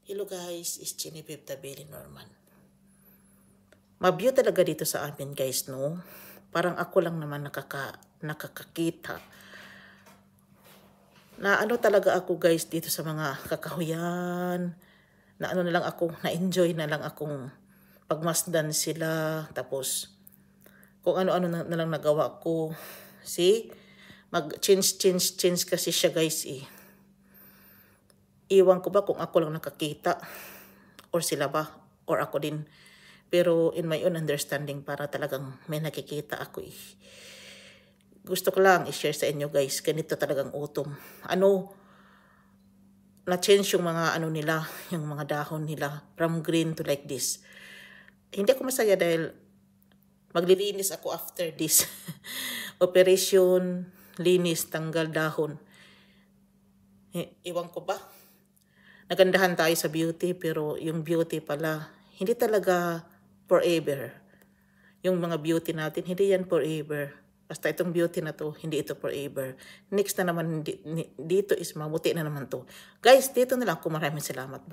Hello guys, is Genevieve Tabeli Norman. Mabyo talaga dito sa amin guys, no? Parang ako lang naman nakakakita. Na ano talaga ako guys dito sa mga kakahuyan. Na ano na lang ako, na-enjoy na lang akong pagmasdan sila. Tapos kung ano-ano na lang nagawa ko. See? Mag-change kasi siya guys eh. Iwan ko ba kung ako lang nakakita or sila ba or ako din. Pero in my own understanding para talagang may nakikita ako eh. Gusto ko lang i-share sa inyo guys, ganito talagang autumn. Na-change yung mga ano nila, yung mga dahon nila from green to like this. Hindi ako masaya dahil maglilinis ako after this. Operation, linis, tanggal dahon. Iwan ko ba? Nagandahan tayo sa beauty pero yung beauty pala hindi talaga forever. Yung mga beauty natin hindi yan forever. Basta itong beauty na to hindi ito forever. Next na naman dito is mabuti na naman to. Guys, dito na lang ako, maraming salamat.